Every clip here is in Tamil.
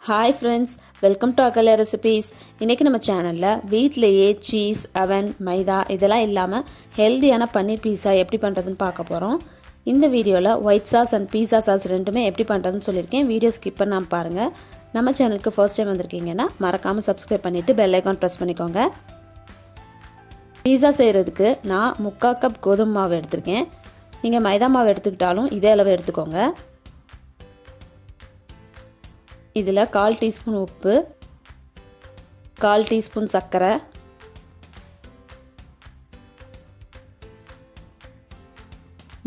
Hi friends, welcome to Akalyah recipes. இன்னைக்கு நம்ம சேனல்ல வீட்லயே சீஸ், அவன், மைதா இதெல்லாம் இல்லாம ஹெல்தியான பன்னீர் பீஸா எப்படி பண்றதுன்னு பார்க்க போறோம். இந்த வீடியோல white sauce and pizza sauce ரெண்டுமே எப்படி பண்றதுன்னு சொல்லிருக்கேன். வீடியோ ஸ்கிப் பண்ணாம பாருங்க. நம்ம சேனலுக்கு ஃபர்ஸ்ட் டைம் வந்திருக்கீங்கன்னா மறக்காம Subscribe பண்ணிட்டு bell icon press பண்ணிக்கோங்க. பீஸா செய்யறதுக்கு நான் 3/4 கப் கோதுமை மாவு எடுத்துர்க்கேன். நீங்க மைதா மாவு எடுத்துக்கிட்டாலும் இதே அளவு எடுத்துக்கோங்க. இதில் 1/4 டீஸ்பூன் உப்பு, 1/4 டீஸ்பூன் சர்க்கரை,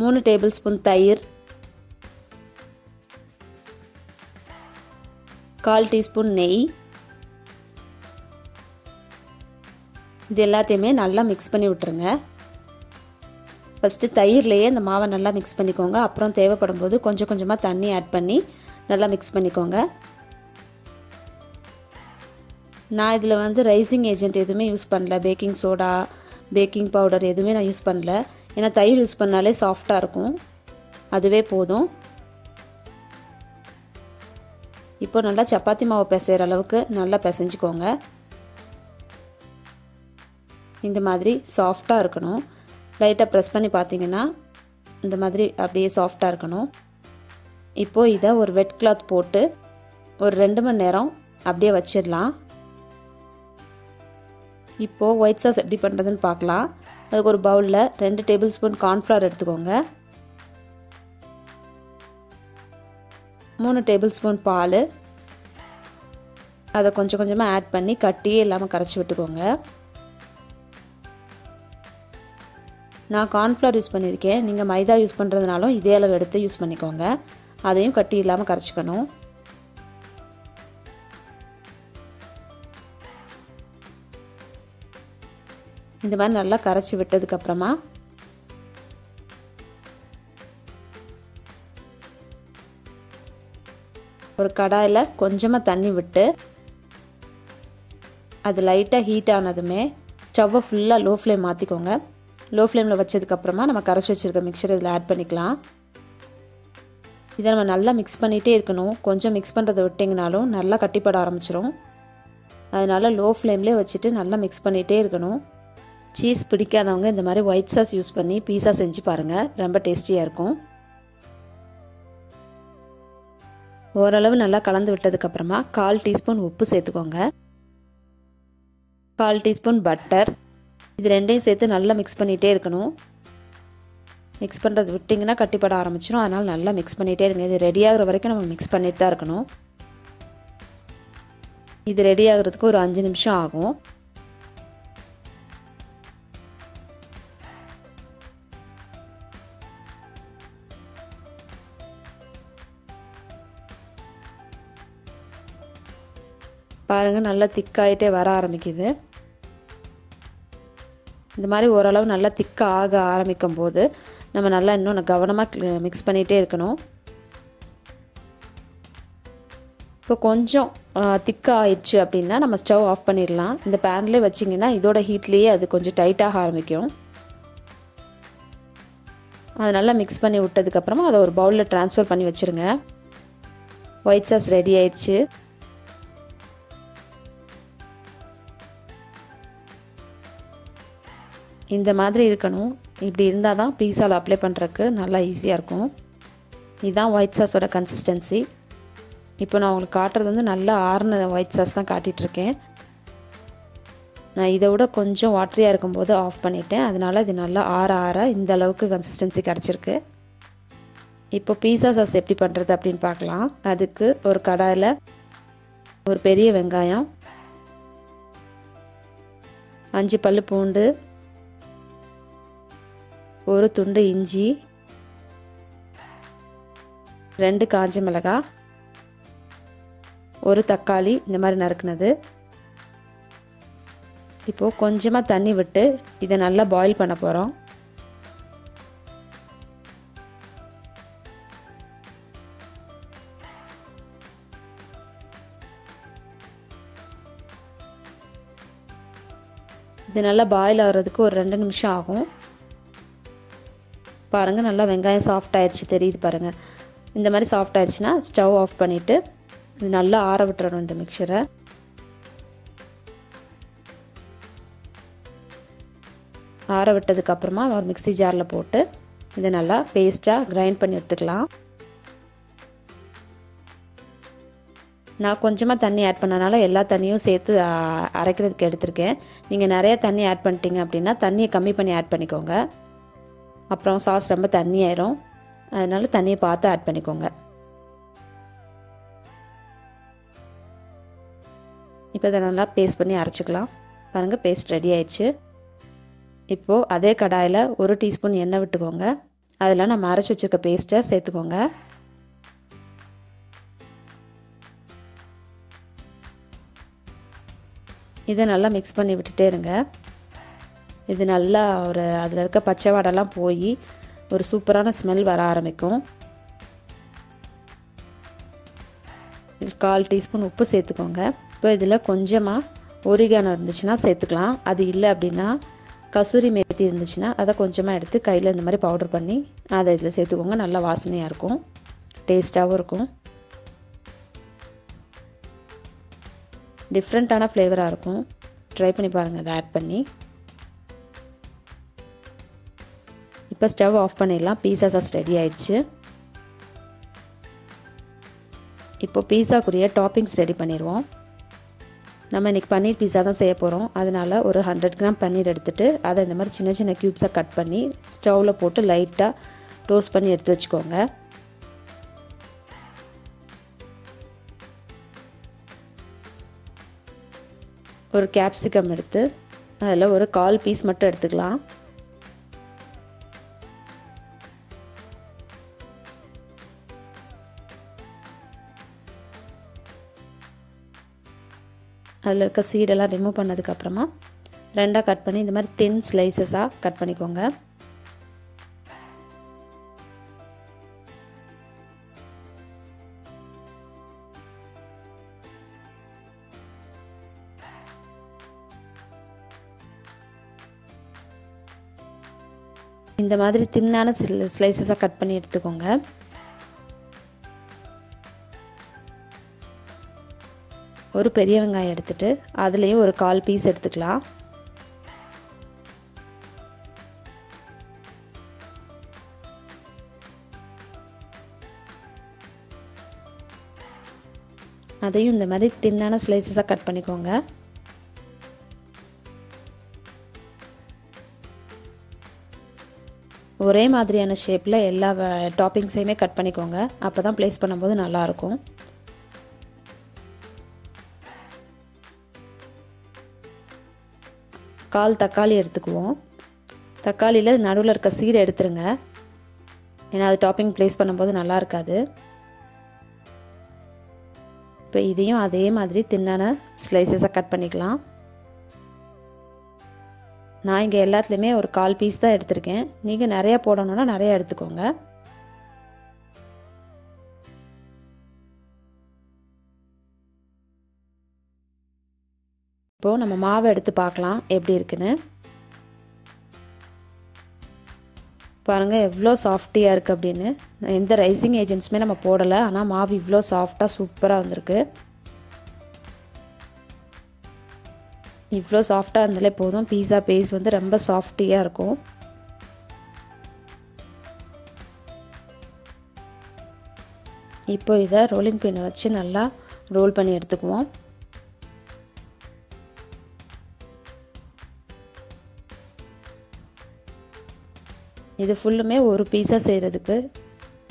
3 டேபிள்ஸ்பூன் தயிர், 1/4 டீஸ்பூன் நெய், இது எல்லாத்தையுமே நல்லா மிக்ஸ் பண்ணி விட்டுருங்க. ஃபஸ்ட்டு தயிர்லேயே இந்த மாவை நல்லா மிக்ஸ் பண்ணிக்கோங்க. அப்புறம் தேவைப்படும் போது கொஞ்சம் கொஞ்சமாக தண்ணி ஆட் பண்ணி நல்லா மிக்ஸ் பண்ணிக்கோங்க. நான் இதில் வந்து ரைசிங் ஏஜென்ட் எதுவுமே யூஸ் பண்ணல, பேக்கிங் சோடா, பேக்கிங் பவுடர் எதுவுமே நான் யூஸ் பண்ணல. ஏன்னா தயிர் யூஸ் பண்ணாலே சாஃப்டாக இருக்கும், அதுவே போதும். இப்போ நல்லா சப்பாத்தி மாவு பிசைகிற அளவுக்கு நல்லா பிசைஞ்சிக்கோங்க. இந்த மாதிரி சாஃப்டாக இருக்கணும். லைட்டாக ப்ரெஸ் பண்ணி பார்த்தீங்கன்னா இந்த மாதிரி அப்படியே சாஃப்டாக இருக்கணும். இப்போது இதை ஒரு வெட் கிளாத் போட்டு ஒரு 2 மணி நேரம் அப்படியே வச்சிடலாம். இப்போது ஒயிட் சாஸ் எப்படி பண்ணுறதுன்னு பார்க்கலாம். அதுக்கு ஒரு பவுலில் 2 டேபிள்ஸ்பூன் கார்ன்ஃப்ளவர் எடுத்துக்கோங்க, 3 டேபிள்ஸ்பூன் பால், அதை கொஞ்சம் கொஞ்சமாக ஆட் பண்ணி கட்டியே இல்லாமல் கரைச்சி விட்டுக்கோங்க. நான் கார்ன்ஃப்ளவர் யூஸ் பண்ணியிருக்கேன், நீங்கள் மைதா யூஸ் பண்ணுறதுனாலும் இதே அளவு எடுத்து யூஸ் பண்ணிக்கோங்க. அதையும் கட்டி இல்லாமல் கரைச்சிக்கணும். இந்த மாதிரி நல்லா கரைச்சி விட்டதுக்கப்புறமா ஒரு கடாயில் கொஞ்சமாக தண்ணி விட்டு அது லைட்டாக ஹீட் ஆனதுமே ஸ்டவ்வை ஃபுல்லாக லோ ஃப்ளேம் மாற்றிக்கோங்க. லோ ஃப்ளேமில் வச்சதுக்கப்புறமா நம்ம கரைச்சி வச்சுருக்க மிக்சர் இதில் ஆட் பண்ணிக்கலாம். இதை நம்ம நல்லா மிக்ஸ் பண்ணிகிட்டே இருக்கணும். கொஞ்சம் மிக்ஸ் பண்ணுறதை விட்டிங்கனாலும் நல்லா கட்டிப்பட ஆரம்பிச்சிடும். அதனால் லோ ஃப்ளேம்லேயே வச்சுட்டு நல்லா மிக்ஸ் பண்ணிகிட்டே இருக்கணும். சீஸ் பிடிக்காதவங்க இந்த மாதிரி ஒயிட் சாஸ் யூஸ் பண்ணி பீஸா செஞ்சு பாருங்கள், ரொம்ப டேஸ்டியாக இருக்கும். ஓரளவு நல்லா கலந்து விட்டதுக்கப்புறமா 1/4 டீஸ்பூன் உப்பு சேர்த்துக்கோங்க, 1/4 டீஸ்பூன் பட்டர், இது ரெண்டையும் சேர்த்து நல்லா மிக்ஸ் பண்ணிகிட்டே இருக்கணும். மிக்ஸ் பண்ணுறது விட்டிங்கன்னா கட்டிப்பட ஆரம்பிச்சிடும். அதனால் நல்லா மிக்ஸ் பண்ணிகிட்டே இருங்க. இது ரெடி ஆகிற வரைக்கும் நம்ம மிக்ஸ் பண்ணிட்டு தான் இருக்கணும். இது ரெடி ஆகிறதுக்கு ஒரு 5 நிமிஷம் ஆகும். பாருங்கள், நல்லா திக்காயிட்டே வர ஆரம்பிக்குது. இந்த மாதிரி ஓரளவு நல்லா திக்காக ஆக ஆரம்பிக்கும் போது நம்ம நல்லா இன்னும் கவனமாக மிக்ஸ் பண்ணிகிட்டே இருக்கணும். இப்போ கொஞ்சம் திக்காக ஆயிடுச்சு அப்படின்னா நம்ம ஸ்டவ் ஆஃப் பண்ணிடலாம். இந்த பேன்லேயே வச்சிங்கன்னா இதோட ஹீட்லேயே அது கொஞ்சம் டைட்டாக ஆரம்பிக்கும். அதை நல்லா மிக்ஸ் பண்ணி விட்டதுக்கப்புறமா அதை ஒரு பவுலில் ட்ரான்ஸ்ஃபர் பண்ணி வச்சுருங்க. ஒயிட் சாஸ் ரெடி ஆயிடுச்சு. இந்த மாதிரி இருக்கணும். இப்படி இருந்தால் தான் பீஸாவில் அப்ளை பண்ணுறதுக்கு நல்லா ஈஸியாக இருக்கும். இதுதான் ஒயிட் சாஸோட கன்சிஸ்டன்சி. இப்போ நான் உங்களுக்கு காட்டுறது வந்து நல்லா ஆறுன ஒயிட் சாஸ் தான் காட்டிகிட்ருக்கேன். நான் இதை விட கொஞ்சம் வாட்டரியாக இருக்கும்போது ஆஃப் பண்ணிட்டேன். அதனால் இது நல்லா ஆற இந்த அளவுக்கு கன்சிஸ்டன்சி கிடச்சிருக்கு. இப்போ பீஸா சாஸ் எப்படி பண்ணுறது அப்படின்னு பார்க்கலாம். அதுக்கு ஒரு கடாயில் ஒரு பெரிய வெங்காயம், 5 பல்லு பூண்டு, ஒரு துண்டு இஞ்சி, 2 காஞ்ச மிளகாய், ஒரு தக்காளி இந்த மாதிரி நறுக்குனது. இப்போது கொஞ்சமாக தண்ணி விட்டு இதை நல்லா பாயில் பண்ண போகிறோம். இது நல்லா பாயில் ஆகிறதுக்கு ஒரு 2 நிமிஷம் ஆகும். பாருங்கள், நல்லா வெங்காயம் சாஃப்ட் ஆயிடுச்சு, தெரியுது பாருங்கள். இந்த மாதிரி சாஃப்ட் ஆயிடுச்சுன்னா ஸ்டவ் ஆஃப் பண்ணிவிட்டு இது நல்லா ஆற விட்டுறணும் இந்த மிக்சரை. ஆற விட்டதுக்கப்புறமா ஒரு மிக்ஸி ஜாரில் போட்டு இதை நல்லா பேஸ்ட்டாக கிரைண்ட் பண்ணி எடுத்துக்கலாம். நான் கொஞ்சமாக தண்ணி ஆட் பண்ணனால எல்லா தண்ணியும் சேர்த்து அரைக்கிறதுக்கு எடுத்திருக்கேன். நீங்கள் நிறைய தண்ணி ஆட் பண்ணிட்டீங்க அப்படின்னா தண்ணியை கம்மி பண்ணி ஆட் பண்ணிக்கோங்க. அப்புறம் சாஸ் ரொம்ப தண்ணி ஆயிரும். அதனால தண்ணியை பார்த்து ஆட் பண்ணிக்கோங்க. இப்போ இதை நல்லா பேஸ்ட் பண்ணி அரைச்சிக்கலாம். பாருங்கள், பேஸ்ட் ரெடி ஆயிடுச்சு. இப்போது அதே கடாயில் 1 டீஸ்பூன் எண்ணெய் விட்டுக்கோங்க. அதில் நம்ம அரைச்சி வச்சுருக்க பேஸ்ட்டை சேர்த்துக்கோங்க. இதை நல்லா மிக்ஸ் பண்ணி விட்டுட்டே இருங்க. இது நல்லா அதில் இருக்க பச்சை வாடெல்லாம் போய் ஒரு சூப்பரான ஸ்மெல் வர ஆரம்பிக்கும். 1/4 டீஸ்பூன் உப்பு சேர்த்துக்கோங்க. இப்போ இதில் கொஞ்சமாக ஒரிகானோ இருந்துச்சுன்னா சேர்த்துக்கலாம். அது இல்லை அப்படின்னா கசூரி மேத்தி இருந்துச்சுன்னா அதை கொஞ்சமாக எடுத்து கையில் இந்த மாதிரி பவுடர் பண்ணி அதை இதில் சேர்த்துக்கோங்க. நல்லா வாசனையாக இருக்கும், டேஸ்ட்டாகவும் இருக்கும். டிஃப்ரெண்ட்டான ஃப்ளேவராக இருக்கும். ட்ரை பண்ணி பாருங்கள் அதை ஆட் பண்ணி. இப்போ ஸ்டவ் ஆஃப் பண்ணிடலாம். பீஸா சாஸ் ரெடி ஆயிடுச்சு. இப்போ பீஸாக்குரிய டாப்பிங்ஸ் ரெடி பண்ணிடுவோம். நம்ம இன்றைக்கி பன்னீர் பீஸா தான் செய்ய போகிறோம். அதனால் ஒரு 100 கிராம் பன்னீர் எடுத்துகிட்டு அதை இந்த மாதிரி சின்ன சின்ன க்யூப்ஸாக கட் பண்ணி ஸ்டவ்வில் போட்டு லைட்டாக டோஸ்ட் பண்ணி எடுத்து வச்சுக்கோங்க. ஒரு கேப்சிகம் எடுத்து அதில் ஒரு 1/4 பீஸ் மட்டும் எடுத்துக்கலாம். அதில் இருக்க சீடெல்லாம் ரிமூவ் பண்ணதுக்கப்புறமா 2ஆக கட் பண்ணி இந்த மாதிரி தின் ஸ்லைசஸாக கட் பண்ணிக்கோங்க. இந்த மாதிரி தின்னான ஸ்லைசஸாக கட் பண்ணி எடுத்துக்கோங்க. ஒரு பெரிய வெங்காயம் எடுத்துகிட்டு அதுலேயும் ஒரு 1/4 பீஸ் எடுத்துக்கலாம். அதையும் இந்த மாதிரி தின்னான ஸ்லைசஸாக கட் பண்ணிக்கோங்க. ஒரே மாதிரியான ஷேப்பில் எல்லா டாப்பிங்ஸையுமே கட் பண்ணிக்கோங்க. அப்போ தான் ப்ளேஸ் பண்ணும்போது நல்லாயிருக்கும். கால் தக்காளி எடுத்துக்குவோம். தக்காளியில் நடுவில் இருக்க சீடை எடுத்துருங்க. ஏன்னா அது டாப்பிங் ப்ளேஸ் பண்ணும்போது நல்லா இருக்காது. இப்போ இதையும் அதே மாதிரி தின்னான ஸ்லைசஸாக கட் பண்ணிக்கலாம். நான் இங்கே எல்லாத்துலேயுமே ஒரு 1/4 பீஸ் தான் எடுத்திருக்கேன். நீங்கள் நிறையா போடணுன்னா நிறையா எடுத்துக்கோங்க. இப்போது நம்ம மாவை எடுத்து பார்க்கலாம் எப்படி இருக்குன்னு. பாருங்கள் எவ்வளோ சாஃப்டியாக இருக்குது அப்படின்னு. எந்த ரைசிங் ஏஜென்ட்ஸுமே நம்ம போடலை, ஆனால் மாவு இவ்வளோ சாஃப்டாக சூப்பராக வந்திருக்கு. இவ்வளோ சாஃப்டாக இருந்தாலே போதும். பீஸா பேஸ் வந்து ரொம்ப சாஃப்டியாக இருக்கும். இப்போ இதை ரோலிங் பின்னை வச்சு நல்லா ரோல் பண்ணி எடுத்துக்குவோம். இது ஃபுல்லுமே ஒரு பீஸா செய்கிறதுக்கு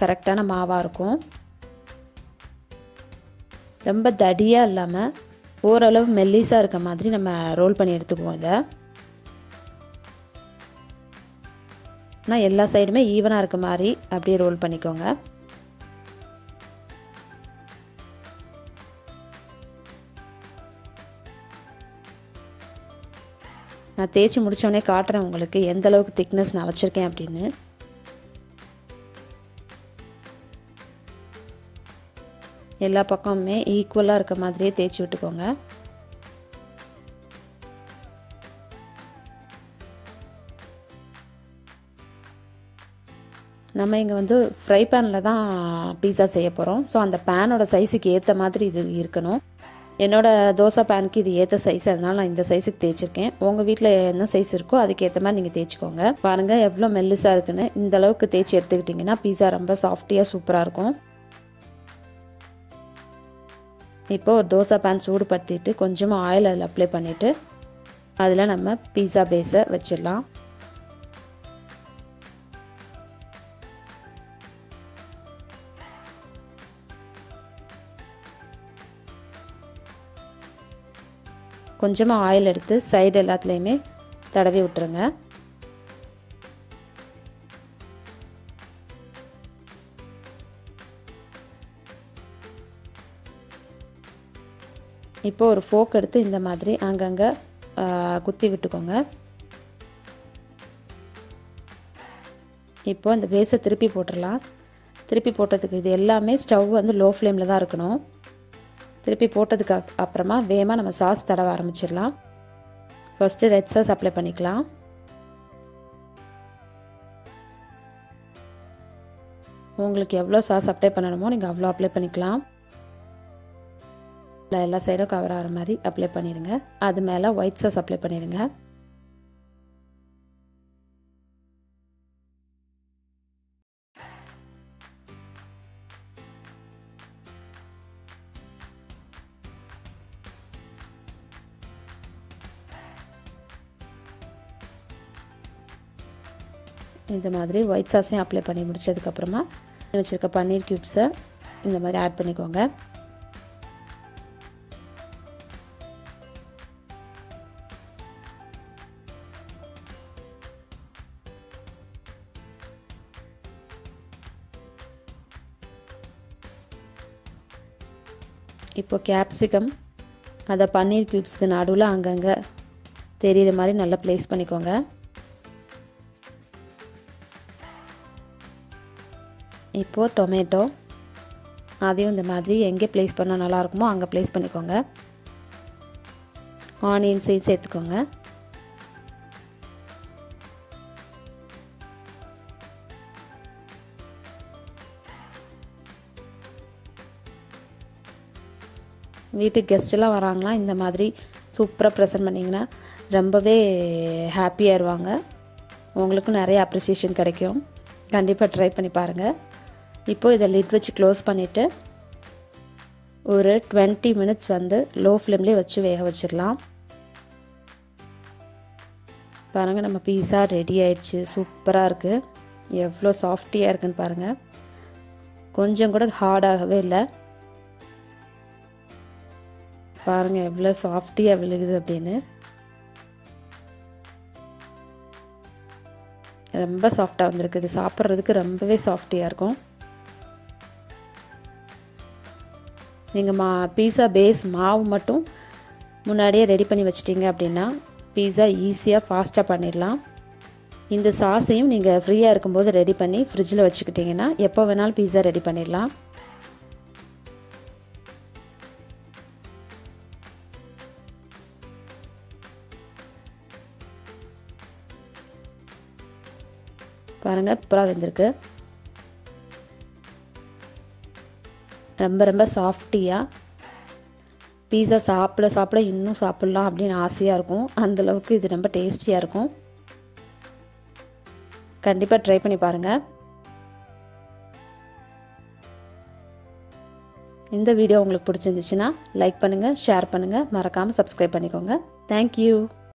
கரெக்டான மாவாக இருக்கும். ரொம்ப தடியாக இல்லாமல் ஓரளவு மெல்லிஸாக இருக்க மாதிரி நம்ம ரோல் பண்ணி எடுத்துக்குவோம். இதை ஆனால் எல்லா சைடுமே ஈவனாக இருக்க மாதிரி அப்படியே ரோல் பண்ணிக்கோங்க. நான் தேய்ச்சி முடித்தோடனே காட்டுறேன் உங்களுக்கு எந்த அளவுக்கு திக்னஸ் நான் வச்சுருக்கேன் அப்படின்னு. எல்லா பக்கமுமே ஈக்குவலாக இருக்க மாதிரியே தேய்ச்சி விட்டுக்கோங்க. நம்ம இங்கே வந்து ஃப்ரை பேனில் தான் பீஸா செய்ய போகிறோம். ஸோ அந்த பேனோட சைஸுக்கு ஏற்ற மாதிரி இது இருக்கணும். என்னோடய தோசை பேனுக்கு இது ஏற்ற சைஸ், அதனால் நான் இந்த சைஸுக்கு தேய்ச்சிருக்கேன். உங்கள் வீட்டில் என்ன சைஸ் இருக்கோ அதுக்கேற்ற மாதிரி நீங்கள் தேய்ச்சிக்கோங்க. பாருங்கள் எவ்வளோ மெல்லிஸாக இருக்குன்னு. இந்த அளவுக்கு தேய்ச்சி எடுத்துக்கிட்டிங்கன்னா பீஸா ரொம்ப சாஃப்டியாக சூப்பராக இருக்கும். இப்போது ஒரு தோசை பேன் சூடுபடுத்திட்டு கொஞ்சமாக ஆயில் அதில் அப்ளை பண்ணிவிட்டு அதில் நம்ம பீஸா பேஸை வச்சிடலாம். கொஞ்சமாக ஆயில் எடுத்து சைடு எல்லாத்துலேயுமே தடவி விட்டுருங்க. இப்போ ஒரு ஃபோக் எடுத்து இந்த மாதிரி அங்கங்கே குத்தி விட்டுக்கோங்க. இப்போ இந்த பேஸை திருப்பி போட்டுடலாம். திருப்பி போட்டதுக்கு இது எல்லாமே ஸ்டவ் வந்து லோ ஃப்ளேமில் தான் இருக்கணும். திருப்பி போட்டதுக்கு அப்புறமா வேகமாக நம்ம சாஸ் தடவ ஆரம்பிச்சிடலாம். ஃபஸ்ட்டு ரெட் சாஸ் அப்ளை பண்ணிக்கலாம். உங்களுக்கு எவ்வளோ சாஸ் அப்ளை பண்ணணுமோ நீங்கள் அவ்வளோ அப்ளை பண்ணிக்கலாம். எல்லா சைடும் கவர் ஆகிற மாதிரி அப்ளை பண்ணிடுங்க. அது மேலே ஒயிட் சாஸ் அப்ளை பண்ணிடுங்க. இந்த மாதிரி ஒயிட் சாஸையும் அப்ளை பண்ணி முடிச்சதுக்கப்புறமா வச்சுருக்க பன்னீர் க்யூப்ஸை இந்த மாதிரி ஆட் பண்ணிக்கோங்க. இப்போ கேப்சிகம் அதை பன்னீர் க்யூப்ஸ்க்கு நடுவில் அங்கங்கே தெரிகிற மாதிரி நல்லா ப்ளேஸ் பண்ணிக்கோங்க. இப்போது டொமேட்டோ அதையும் இந்த மாதிரி எங்கே ப்ளேஸ் பண்ணால் நல்லாயிருக்குமோ அங்கே ப்ளேஸ் பண்ணிக்கோங்க. ஆனியன்ஸையும் சேர்த்துக்கோங்க. வீட்டுக்கு கெஸ்ட்டெல்லாம் வராங்களா இந்த மாதிரி சூப்பராக ப்ரெசென்ட் பண்ணிங்கன்னா ரொம்பவே ஹாப்பியாகிடுவாங்க. உங்களுக்கும் நிறைய அப்ரிசியேஷன் கிடைக்கும். கண்டிப்பாக ட்ரை பண்ணி பாருங்கள். இப்போது இதை லிட் வச்சு க்ளோஸ் பண்ணிவிட்டு ஒரு 20 மினிட்ஸ் வந்து லோ ஃப்ளேம்லேயே வச்சு வேக வச்சிடலாம். பாருங்கள் நம்ம பீஸா ரெடி ஆயிடுச்சு. சூப்பராக இருக்குது. எவ்வளோ சாஃப்டியாக இருக்குன்னு பாருங்கள். கொஞ்சம் கூட ஹார்டாகவே இல்லை. பாருங்கள் எவ்வளோ சாஃப்டியாக விழுகுது அப்படின்னு. ரொம்ப சாஃப்டாக வந்திருக்கு. இது சாப்பிட்றதுக்கு ரொம்பவே சாஃப்டியாக இருக்கும். நீங்கள் பீஸா பேஸ் மாவு மட்டும் முன்னாடியே ரெடி பண்ணி வச்சிட்டிங்க அப்படின்னா பீஸா ஈஸியாக ஃபாஸ்ட்டாக பண்ணிடலாம். இந்த சாஸையும் நீங்கள் ஃப்ரீயாக இருக்கும்போது ரெடி பண்ணி ஃப்ரிட்ஜில் வச்சுக்கிட்டிங்கன்னா எப்போ வேணாலும் பீஸா ரெடி பண்ணிடலாம். பாருங்கள் சூப்பராக வெந்திருக்கு. ரொம்ப ரொம்ப சாஃப்டியாக பீஸா சாப்பிட சாப்பிட இன்னும் சாப்பிட்லாம் அப்படின்னு ஆசையாக இருக்கும். அந்தளவுக்கு இது ரொம்ப டேஸ்டியாக இருக்கும். கண்டிப்பாக ட்ரை பண்ணி பாருங்கள். இந்த வீடியோ உங்களுக்கு பிடிச்சிருந்துச்சுன்னா லைக் பண்ணுங்கள், ஷேர் பண்ணுங்கள், மறக்காமல் சப்ஸ்கிரைப் பண்ணிக்கோங்க. தேங்க்யூ.